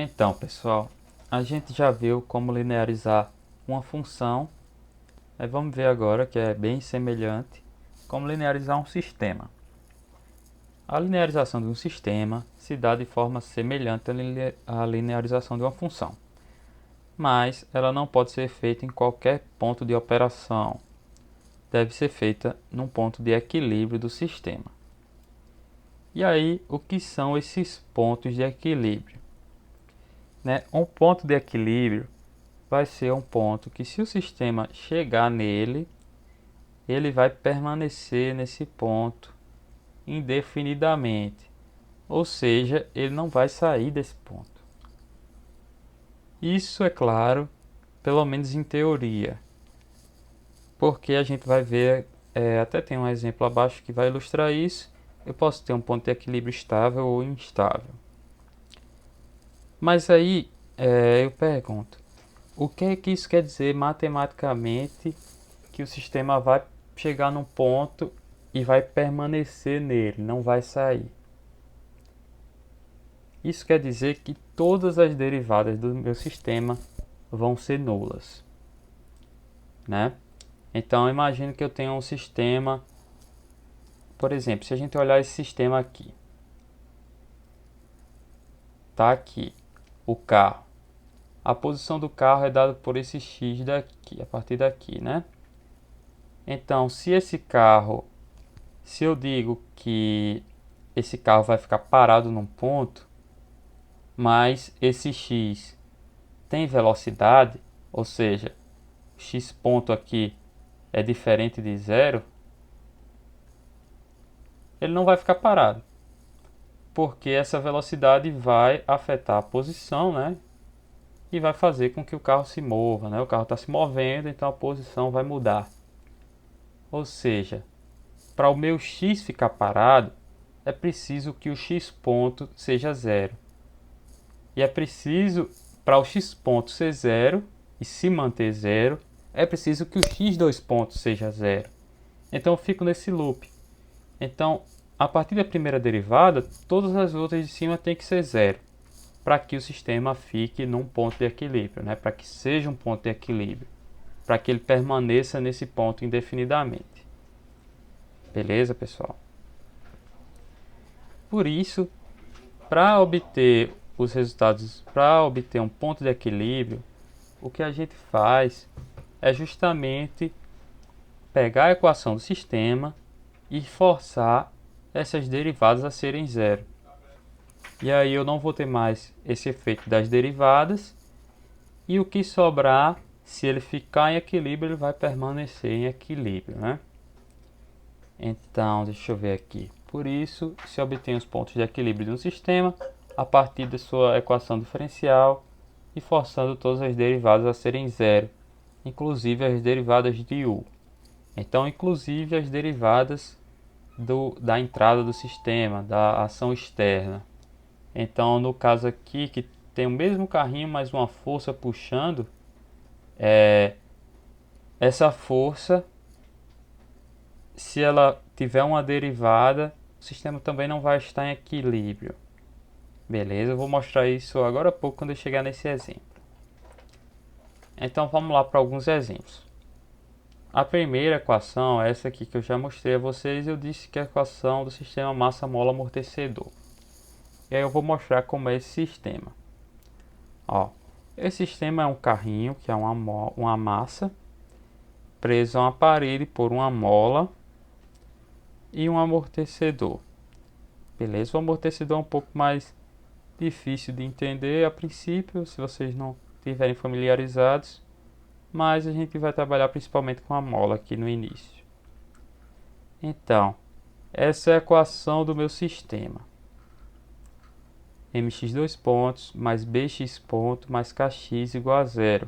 Então, pessoal, a gente já viu como linearizar uma função. Vamos ver agora, que é bem semelhante, como linearizar um sistema. A linearização de um sistema se dá de forma semelhante à linearização de uma função, mas ela não pode ser feita em qualquer ponto de operação. Deve ser feita num ponto de equilíbrio do sistema. E aí, o que são esses pontos de equilíbrio? Um ponto de equilíbrio vai ser um ponto que, se o sistema chegar nele, ele vai permanecer nesse ponto indefinidamente, ou seja, ele não vai sair desse ponto. Isso é claro, pelo menos em teoria, porque a gente vai ver, até tem um exemplo abaixo que vai ilustrar isso. Eu posso ter um ponto de equilíbrio estável ou instável. Mas aí eu pergunto, o que é que isso quer dizer matematicamente, que o sistema vai chegar num ponto e vai permanecer nele, não vai sair? Isso quer dizer que todas as derivadas do meu sistema vão ser nulas, né? Então imagine que eu tenho um sistema, por exemplo, se a gente olhar esse sistema aqui, tá aqui o carro. A posição do carro é dada por esse x daqui, a partir daqui, né? Então, se eu digo que esse carro vai ficar parado num ponto, mas esse x tem velocidade, ou seja, x ponto aqui é diferente de zero, ele não vai ficar parado, porque essa velocidade vai afetar a posição, né? E vai fazer com que o carro se mova, né? O carro está se movendo, então a posição vai mudar. Ou seja, para o meu x ficar parado, é preciso que o x ponto seja zero. E é preciso, para o x ponto ser zero e se manter zero, é preciso que o x dois pontos seja zero. Então eu fico nesse loop. Então, a partir da primeira derivada, todas as outras de cima têm que ser zero, para que o sistema fique num ponto de equilíbrio, né? Para que seja um ponto de equilíbrio, para que ele permaneça nesse ponto indefinidamente. Beleza, pessoal? Por isso, para obter os resultados, para obter um ponto de equilíbrio, o que a gente faz é justamente pegar a equação do sistema e forçar essas derivadas a serem zero. E aí eu não vou ter mais esse efeito das derivadas, e o que sobrar, se ele ficar em equilíbrio, ele vai permanecer em equilíbrio, né? Então, deixa eu ver aqui. Por isso, se obtém os pontos de equilíbrio de um sistema a partir da sua equação diferencial e forçando todas as derivadas a serem zero, inclusive as derivadas de u. Então, inclusive as derivadas da entrada do sistema, da ação externa. Então, no caso aqui, que tem o mesmo carrinho, mas uma força puxando, essa força, se ela tiver uma derivada, o sistema também não vai estar em equilíbrio. Beleza, eu vou mostrar isso agora há pouco quando eu chegar nesse exemplo. Então vamos lá para alguns exemplos. A primeira equação é essa aqui que eu já mostrei a vocês. Eu disse que é a equação do sistema massa-mola-amortecedor. E aí eu vou mostrar como é esse sistema. Ó, esse sistema é um carrinho, que é uma massa preso a uma parede por uma mola e um amortecedor. Beleza? O amortecedor é um pouco mais difícil de entender a princípio, se vocês não estiverem familiarizados, mas a gente vai trabalhar principalmente com a mola aqui no início. Então, essa é a equação do meu sistema. Mx dois pontos mais bx ponto mais kx igual a zero.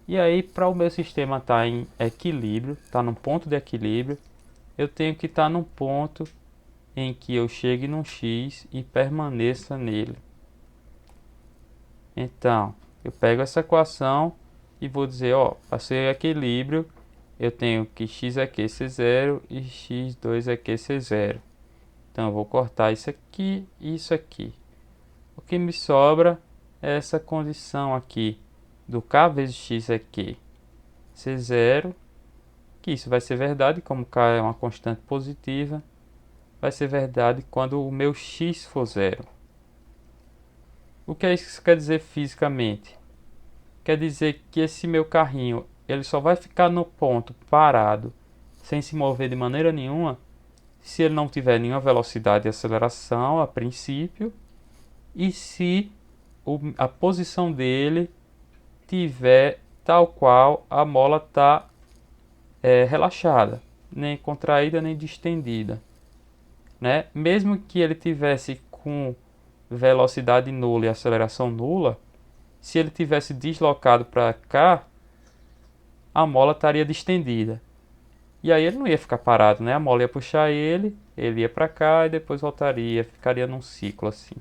E aí, para o meu sistema estar em equilíbrio, estar num ponto de equilíbrio, eu tenho que estar num ponto em que eu chegue num x e permaneça nele. Então, eu pego essa equação e vou dizer, ó, para ser equilíbrio, eu tenho que x aqui ser zero e x2 aqui ser zero. Então, eu vou cortar isso aqui e isso aqui. O que me sobra essa condição aqui do k vezes x é Q ser zero, que isso vai ser verdade, como k é uma constante positiva, vai ser verdade quando o meu x for zero. O que isso quer dizer fisicamente? Quer dizer que esse meu carrinho ele só vai ficar no ponto parado, sem se mover de maneira nenhuma, se ele não tiver nenhuma velocidade e aceleração a princípio, e se a posição dele tiver tal qual a mola está relaxada, nem contraída nem distendida, né? Mesmo que ele tivesse com velocidade nula e aceleração nula, se ele tivesse deslocado para cá, a mola estaria distendida. E aí ele não ia ficar parado, né? A mola ia puxar ele ia para cá e depois voltaria, ficaria num ciclo assim.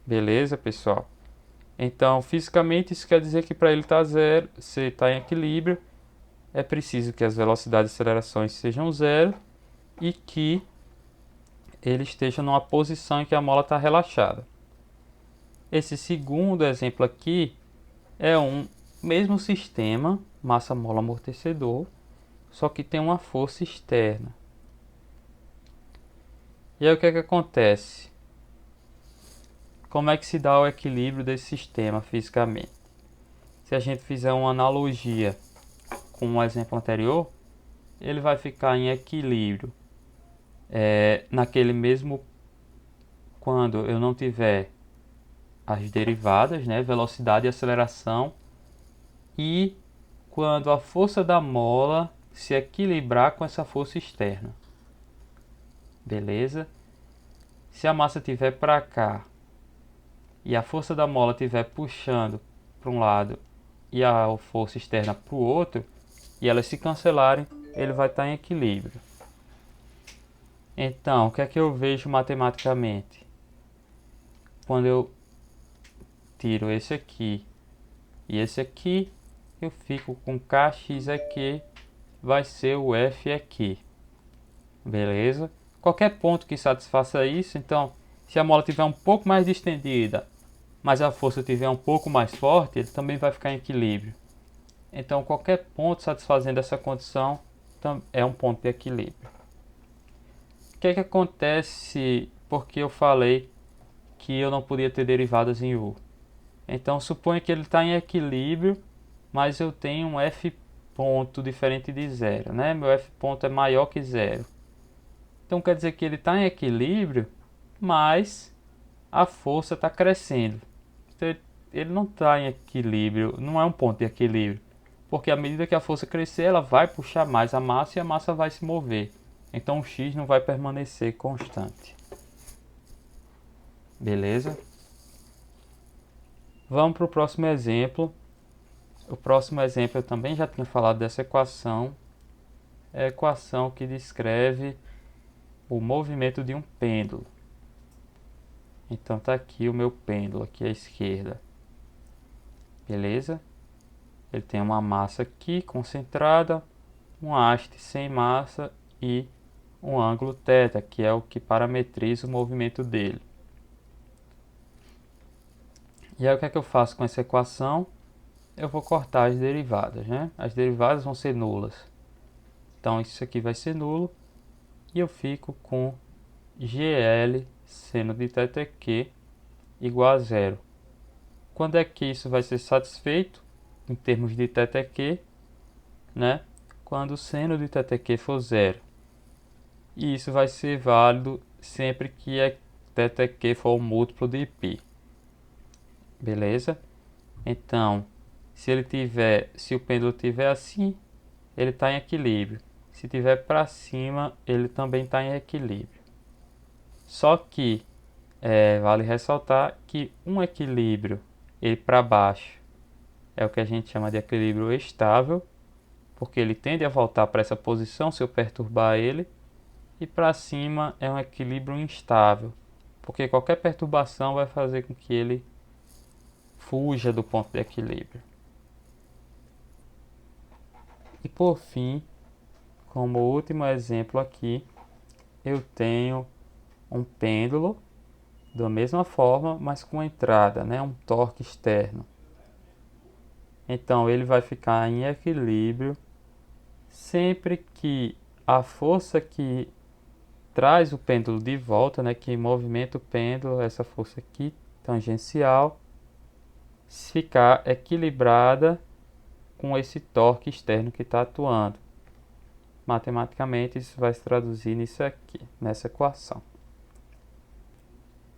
Beleza, pessoal? Então, fisicamente, isso quer dizer que para ele estar zero, se está em equilíbrio, é preciso que as velocidades e acelerações sejam zero e que ele esteja numa posição em que a mola está relaxada. Esse segundo exemplo aqui é um mesmo sistema, massa, mola, amortecedor, só que tem uma força externa. E aí o que é que acontece? Como é que se dá o equilíbrio desse sistema fisicamente? Se a gente fizer uma analogia com o exemplo anterior, ele vai ficar em equilíbrio naquele mesmo quando eu não tiver as derivadas, né, velocidade e aceleração, e quando a força da mola se equilibrar com essa força externa. Beleza? Se a massa estiver para cá e a força da mola estiver puxando para um lado e a força externa para o outro, e elas se cancelarem, ele vai estar em equilíbrio. Então, o que é que eu vejo matematicamente? Quando eu tiro esse aqui e esse aqui, eu fico com kx aqui, vai ser o f aqui. Beleza? Qualquer ponto que satisfaça isso, então, se a mola tiver um pouco mais distendida, mas a força tiver um pouco mais forte, ele também vai ficar em equilíbrio. Então, qualquer ponto satisfazendo essa condição é um ponto de equilíbrio. O que é que acontece porque eu falei que eu não podia ter derivadas em U? Então, suponha que ele está em equilíbrio, mas eu tenho um F ponto diferente de zero, né? Meu F ponto é maior que zero. Então, quer dizer que ele está em equilíbrio, mas a força está crescendo. Então, ele não está em equilíbrio, não é um ponto de equilíbrio. Porque à medida que a força crescer, ela vai puxar mais a massa e a massa vai se mover. Então o x não vai permanecer constante. Beleza? Vamos para o próximo exemplo. O próximo exemplo eu também já tinha falado dessa equação. É a equação que descreve o movimento de um pêndulo. Então está aqui o meu pêndulo, aqui à esquerda. Beleza? Ele tem uma massa aqui concentrada, um haste sem massa e um ângulo θ, que é o que parametriza o movimento dele. E aí o que é que eu faço com essa equação? Eu vou cortar as derivadas, né? As derivadas vão ser nulas. Então isso aqui vai ser nulo e eu fico com GL seno de θq igual a zero. Quando é que isso vai ser satisfeito em termos de θq, né? Quando o seno de θq for zero. E isso vai ser válido sempre que θq for um múltiplo de π. Beleza? Então, se o pêndulo tiver assim, ele está em equilíbrio. Se tiver para cima, ele também está em equilíbrio. Só que vale ressaltar que um equilíbrio, ele para baixo, é o que a gente chama de equilíbrio estável, porque ele tende a voltar para essa posição se eu perturbar ele, e para cima é um equilíbrio instável, porque qualquer perturbação vai fazer com que ele fuja do ponto de equilíbrio. E por fim, como último exemplo aqui, eu tenho um pêndulo da mesma forma, mas com entrada, né, um torque externo. Então ele vai ficar em equilíbrio sempre que a força que traz o pêndulo de volta, né, que movimenta o pêndulo, essa força aqui tangencial, ficar equilibrada com esse torque externo que está atuando. Matematicamente isso vai se traduzir nisso aqui, nessa equação.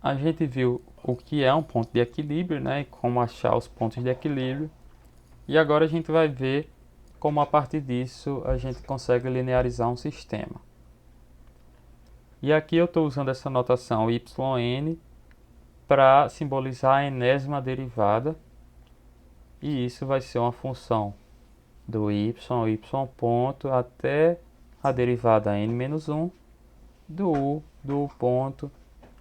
A gente viu o que é um ponto de equilíbrio, né, e como achar os pontos de equilíbrio. E agora a gente vai ver como a partir disso a gente consegue linearizar um sistema. E aqui eu estou usando essa notação yn para simbolizar a enésima derivada. E isso vai ser uma função do y ponto até a derivada n-1, do ponto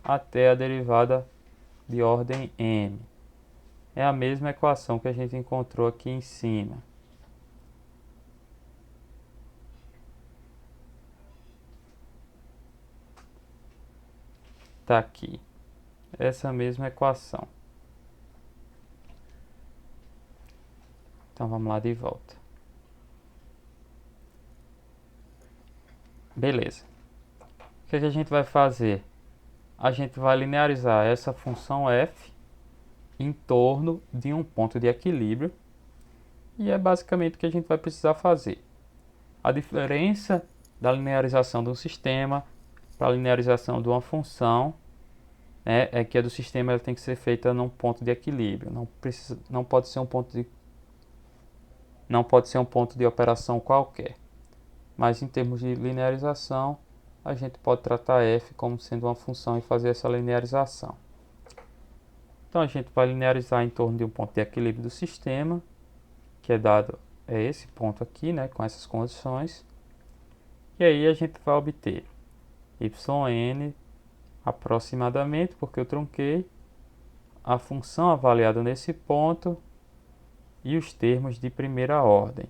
até a derivada de ordem n. É a mesma equação que a gente encontrou aqui em cima. Está aqui. Essa mesma equação. Então vamos lá de volta. Beleza. O que a gente vai fazer? A gente vai linearizar essa função f em torno de um ponto de equilíbrio. E é basicamente o que a gente vai precisar fazer. A diferença da linearização de um sistema para a linearização de uma função, né, é que a do sistema ela tem que ser feita num ponto de equilíbrio. Não pode ser um ponto de operação qualquer. Mas em termos de linearização, a gente pode tratar f como sendo uma função e fazer essa linearização. Então a gente vai linearizar em torno de um ponto de equilíbrio do sistema, que é dado esse ponto aqui, né, com essas condições. E aí a gente vai obter yn aproximadamente, porque eu trunquei, a função avaliada nesse ponto e os termos de primeira ordem.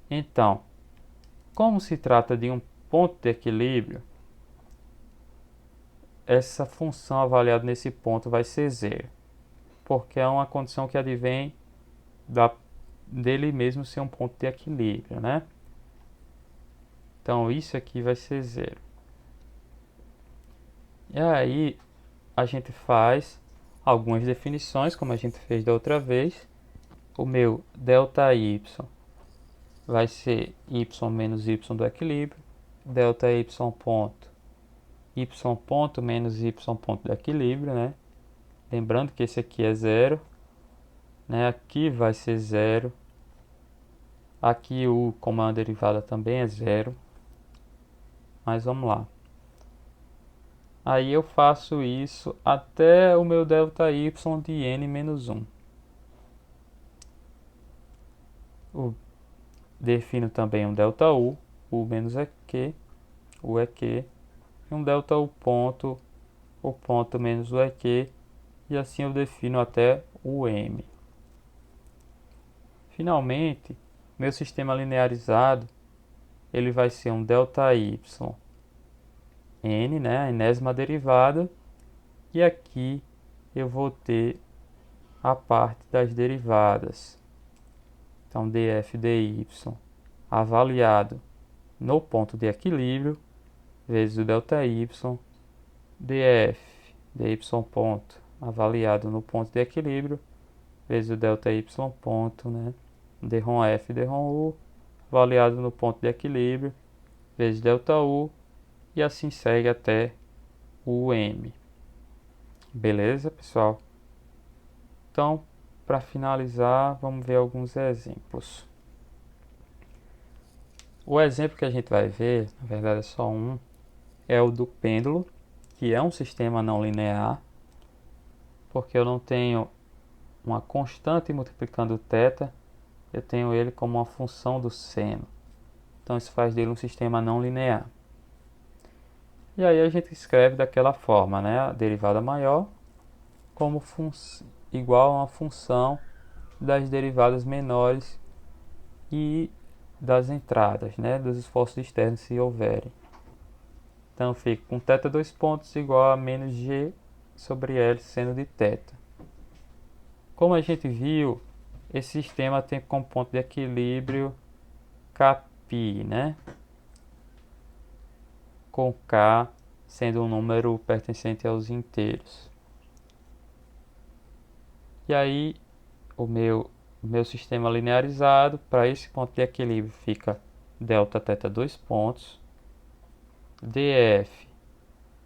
Então, como se trata de um ponto de equilíbrio, essa função avaliada nesse ponto vai ser zero, porque é uma condição que advém dele mesmo ser um ponto de equilíbrio, né? Então isso aqui vai ser zero. E aí a gente faz algumas definições, como a gente fez da outra vez. O meu ΔY vai ser y menos y do equilíbrio, ΔY ponto, y ponto menos y ponto do equilíbrio, né? Lembrando que esse aqui é zero, né? Aqui vai ser zero. Aqui o como é uma derivada também é zero. Mas vamos lá. Aí eu faço isso até o meu ΔY de n-1. Defino também um ΔU, U menos EQ, o EQ, e um ΔU ponto, o ponto menos o EQ, e assim eu defino até o M. Finalmente, meu sistema linearizado, ele vai ser um ΔY n, né, a enésima derivada, e aqui eu vou ter a parte das derivadas. Então, df dy avaliado no ponto de equilíbrio, vezes o ΔY, df dy ponto avaliado no ponto de equilíbrio, vezes o ΔY ponto, né, dρf dρu, avaliado no ponto de equilíbrio, vezes ΔU, e assim segue até o M. Beleza, pessoal? Então, para finalizar, vamos ver alguns exemplos. O exemplo que a gente vai ver, na verdade é só um, é o do pêndulo, que é um sistema não linear, porque eu não tenho uma constante multiplicando θ, eu tenho ele como uma função do seno. Então isso faz dele um sistema não linear. E aí a gente escreve daquela forma, né? A derivada maior como igual a uma função das derivadas menores e das entradas, né? Dos esforços externos, se houverem. Então fica com θ 2 pontos igual a menos g sobre L seno de θ. Como a gente viu, esse sistema tem como ponto de equilíbrio Kπ, né? Com K sendo um número pertencente aos inteiros. E aí, o meu sistema linearizado, para esse ponto de equilíbrio, fica Δθ 2 pontos, df,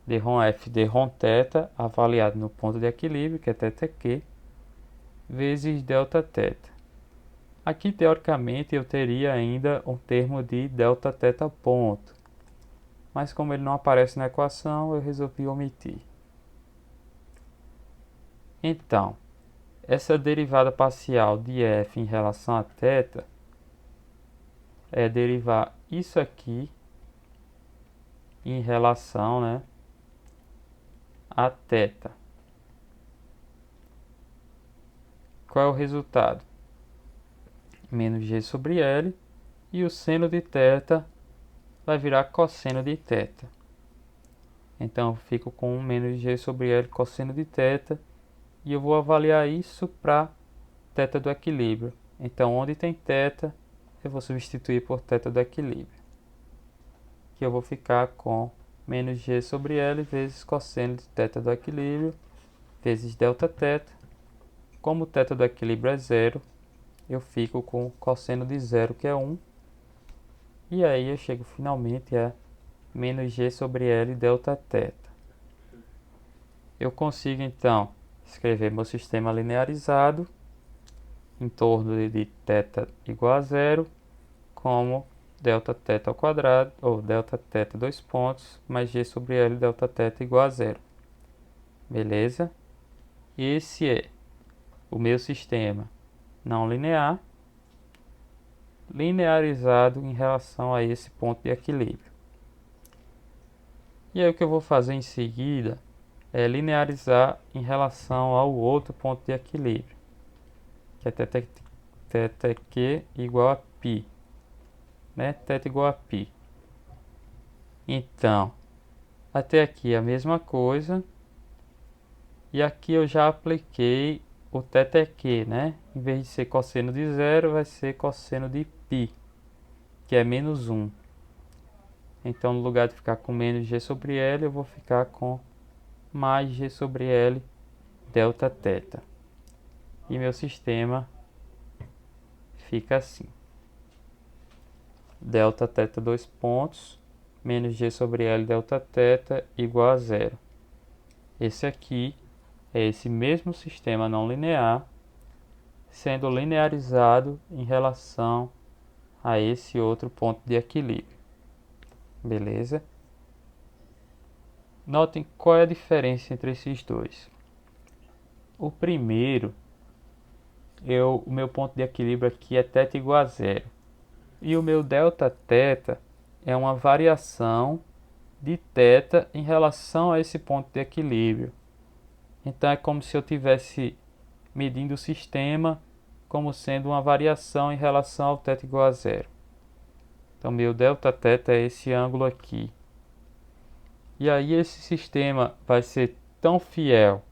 dρf, dρθ, avaliado no ponto de equilíbrio, que é θq, vezes Δθ. Aqui, teoricamente, eu teria ainda um termo de Δθ ponto, mas como ele não aparece na equação, eu resolvi omitir. Então, essa derivada parcial de f em relação a θ é derivar isso aqui em relação, né, a θ. Qual é o resultado? Menos g sobre L, e o seno de θ vai virar cosseno de θ. Então eu fico com menos g sobre L cosseno de θ, e eu vou avaliar isso para θ do equilíbrio. Então onde tem θ, eu vou substituir por θ do equilíbrio, que eu vou ficar com menos g sobre L vezes cosseno de θ do equilíbrio, vezes Δθ. Como θ do equilíbrio é zero, eu fico com cosseno de zero, que é 1. E aí eu chego finalmente a menos g sobre L Δθ. Eu consigo então escrever meu sistema linearizado em torno de θ igual a zero, como Δθ ao quadrado, ou Δθ 2 pontos, mais g sobre L Δθ igual a zero. Beleza? Esse é o meu sistema não linear, linearizado em relação a esse ponto de equilíbrio. E aí o que eu vou fazer em seguida é linearizar em relação ao outro ponto de equilíbrio, que é θq igual a π, né? θ igual a π. Então, até aqui a mesma coisa, e aqui eu já apliquei o θq, né? Em vez de ser cosseno de zero, vai ser cosseno de π, que é menos 1. Então, no lugar de ficar com menos g sobre L, eu vou ficar com mais g sobre L Δθ. E meu sistema fica assim. Δθ 2 pontos, menos g sobre L Δθ igual a zero. Esse aqui é esse mesmo sistema não linear, sendo linearizado em relação a esse outro ponto de equilíbrio. Beleza? Notem qual é a diferença entre esses dois. O primeiro, o meu ponto de equilíbrio aqui é θ igual a zero. E o meu Δθ é uma variação de θ em relação a esse ponto de equilíbrio. Então é como se eu estivesse medindo o sistema como sendo uma variação em relação ao θ igual a zero. Então meu Δθ é esse ângulo aqui. E aí esse sistema vai ser tão fiel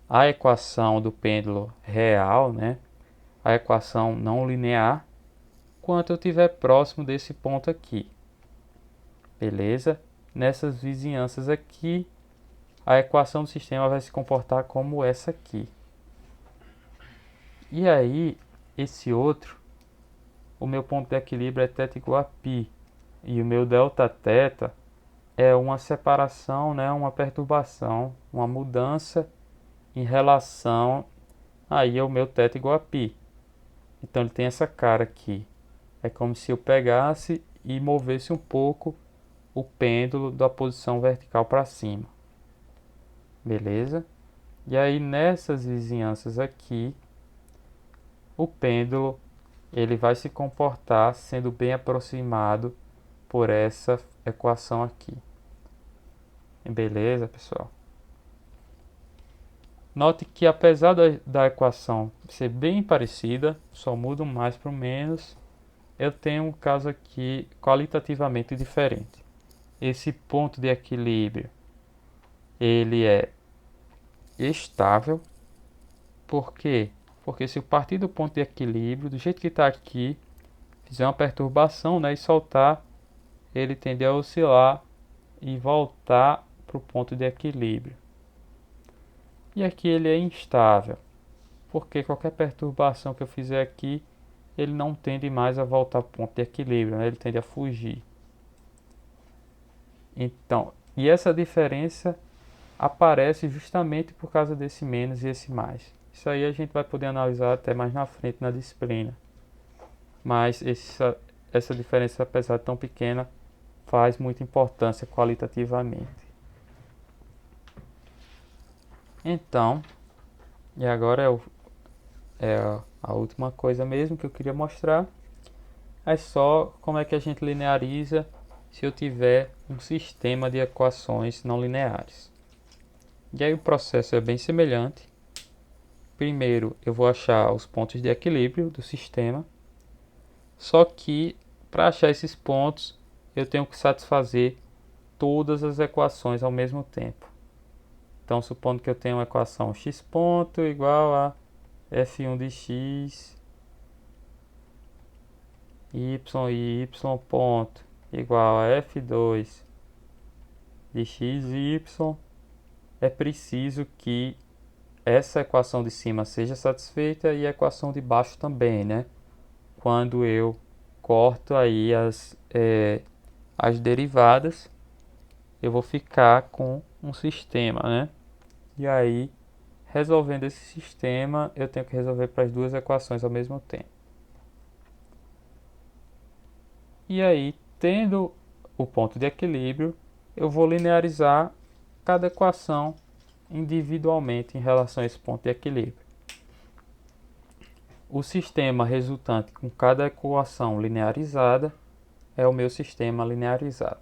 à equação do pêndulo real, né? A equação não linear, quanto eu estiver próximo desse ponto aqui. Beleza? Nessas vizinhanças aqui, a equação do sistema vai se comportar como essa aqui. E aí, esse outro, o meu ponto de equilíbrio é θ igual a π. E o meu Δθ é uma separação, né, uma perturbação, uma mudança em relação aí ao meu θ igual a π. Então ele tem essa cara aqui. É como se eu pegasse e movesse um pouco o pêndulo da posição vertical para cima. Beleza? E aí nessas vizinhanças aqui, o pêndulo ele vai se comportar sendo bem aproximado por essa equação aqui. Beleza, pessoal? Note que apesar da equação ser bem parecida, só muda um mais para o menos, eu tenho um caso aqui qualitativamente diferente. esse ponto de equilíbrio ele é estável. Por quê? Porque se eu partir do ponto de equilíbrio, do jeito que está aqui, fizer uma perturbação, né, e soltar, ele tende a oscilar e voltar para o ponto de equilíbrio. E aqui ele é instável, porque qualquer perturbação que eu fizer aqui, ele não tende mais a voltar para o ponto de equilíbrio, né? Ele tende a fugir. Então, e essa diferença aparece justamente por causa desse menos e esse mais. Isso aí a gente vai poder analisar até mais na frente na disciplina. Mas essa diferença, apesar de tão pequena, faz muita importância qualitativamente. Então, e agora é a última coisa mesmo que eu queria mostrar. É só como é que a gente lineariza se eu tiver um sistema de equações não lineares. E aí o processo é bem semelhante. Primeiro eu vou achar os pontos de equilíbrio do sistema. Só que para achar esses pontos eu tenho que satisfazer todas as equações ao mesmo tempo. Então supondo que eu tenho uma equação x ponto igual a f1 de x y e y ponto igual a f2 de x e y, é preciso que essa equação de cima seja satisfeita e a equação de baixo também, né? Quando eu corto aí as derivadas, eu vou ficar com um sistema, né? E aí, resolvendo esse sistema, eu tenho que resolver para as duas equações ao mesmo tempo. E aí, tendo o ponto de equilíbrio, eu vou linearizar cada equação individualmente em relação a esse ponto de equilíbrio. O sistema resultante com cada equação linearizada é o meu sistema linearizado.